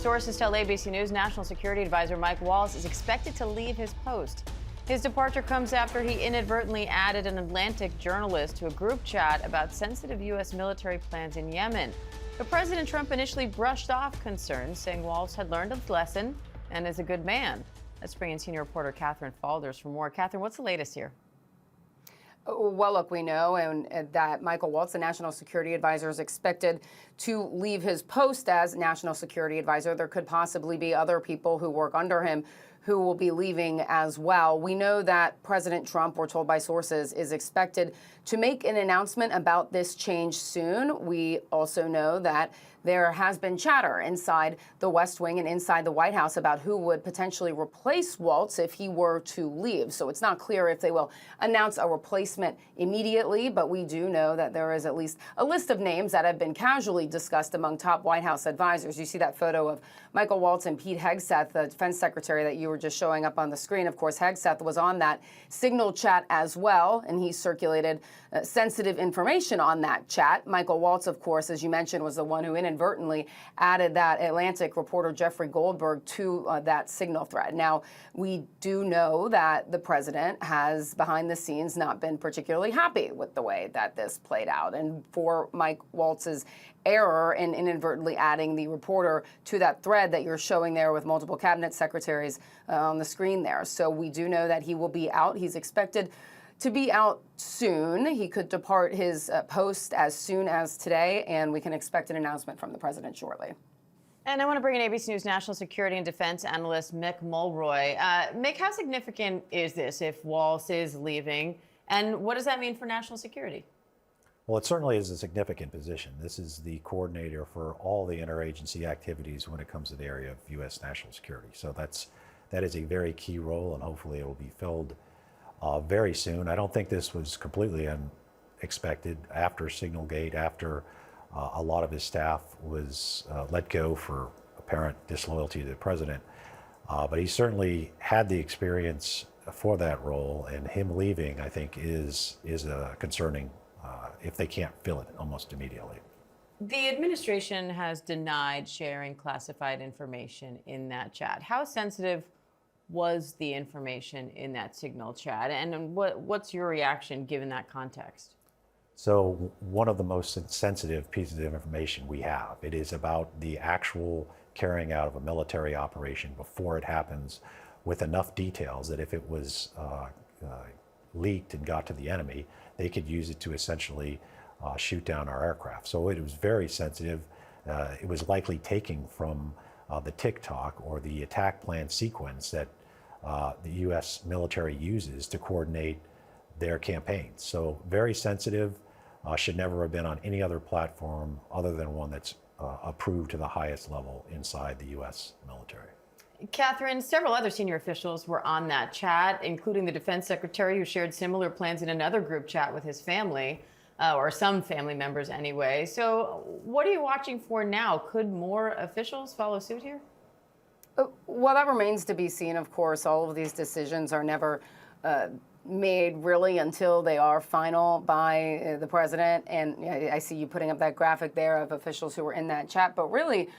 Sources tell ABC News National Security Advisor Mike Waltz is expected to leave his post. His departure comes after he inadvertently added an Atlantic journalist to a group chat about sensitive U.S. military plans in Yemen. But President Trump initially brushed off concerns, saying Waltz had learned his lesson and is a good man. Let's bring in senior reporter Catherine Falders for more. Catherine, what's the latest here? Well, look, we know that Michael Waltz, the National Security Advisor, is expected to leave his post as National Security Advisor. There could possibly be other people who work under him who will be leaving as well. We know that President Trump, we're told by sources, is expected to make an announcement about this change soon. We also know that there has been chatter inside the West Wing and inside the White House about who would potentially replace Waltz if he were to leave. So it's not clear if they will announce a replacement immediately, but we do know that there is at least a list of names that have been casually discussed among top White House advisors. You see that photo of Michael Waltz and Pete Hegseth, the defense secretary that you were just showing up on the screen. Of course, Hegseth was on that Signal chat as well, and he circulated sensitive information on that chat. Michael Waltz, of course, as you mentioned, was the one who inadvertently added that Atlantic reporter Jeffrey Goldberg to that Signal thread. Now, we do know that the president has, behind the scenes, not been particularly happy with the way that this played out. And for Mike Waltz's error in inadvertently adding the reporter to that thread that you're showing there with multiple cabinet secretaries on the screen there. So we do know that he will be out. He's expected to be out soon. He could depart his post as soon as today, and we can expect an announcement from the president shortly. And I want to bring in ABC News national security and defense analyst Mick Mulroy. Mick, how significant is this if Waltz is leaving, and what does that mean for national security? Well, it certainly is a significant position. This is the coordinator for all the interagency activities when it comes to the area of U.S. national security. So that is a very key role, and hopefully it will be filled very soon. I don't think this was completely unexpected after Signalgate, after a lot of his staff was let go for apparent disloyalty to the president. But he certainly had the experience for that role, and him leaving, I think, is concerning if they can't fill it almost immediately. The administration has denied sharing classified information in that chat. How sensitive was the information in that Signal chat, and what's your reaction given that context? So one of the most sensitive pieces of information we have, it is about the actual carrying out of a military operation before it happens, with enough details that if it was leaked and got to the enemy, they could use it to essentially shoot down our aircraft. So it was very sensitive. It was likely taken from the TikTok or the attack plan sequence that the U.S. military uses to coordinate their campaigns. So very sensitive, should never have been on any other platform other than one that's approved to the highest level inside the U.S. military. Catherine, several other senior officials were on that chat, including the defense secretary, who shared similar plans in another group chat with his family, or some family members anyway. So what are you watching for now? Could more officials follow suit here? Well, that remains to be seen, of course. All of these decisions are never made really until they are final by the president. And I see you putting up that graphic there of officials who were in that chat. But really,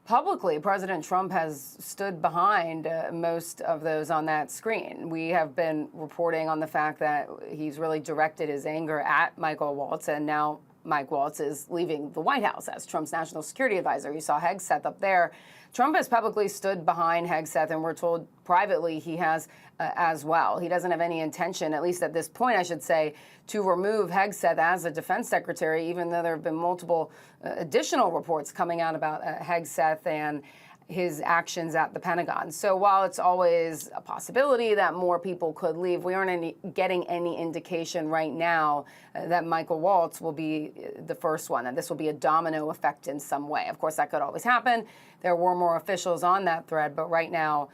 publicly, President Trump has stood behind most of those on that screen. We have been reporting on the fact that he's really directed his anger at Michael Waltz, and now Mike Waltz is leaving the White House as Trump's national security advisor. You saw Hegseth up there. Trump has publicly stood behind Hegseth, and we're told privately he has as well. He doesn't have any intention, at least at this point, I should say, to remove Hegseth as a defense secretary, even though there have been multiple additional reports coming out about Hegseth and his actions at the Pentagon. So while it's always a possibility that more people could leave, we aren't getting any indication right now that Michael Waltz will be the first one, and this will be a domino effect in some way. Of course, that could always happen. There were more officials on that thread, but right now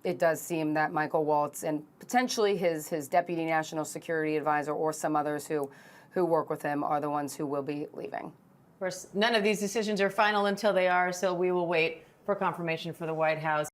it does seem that Michael Waltz and potentially his deputy national security advisor or some others who work with him are the ones who will be leaving. Of course, none of these decisions are final until they are, so we will wait for confirmation for the White House.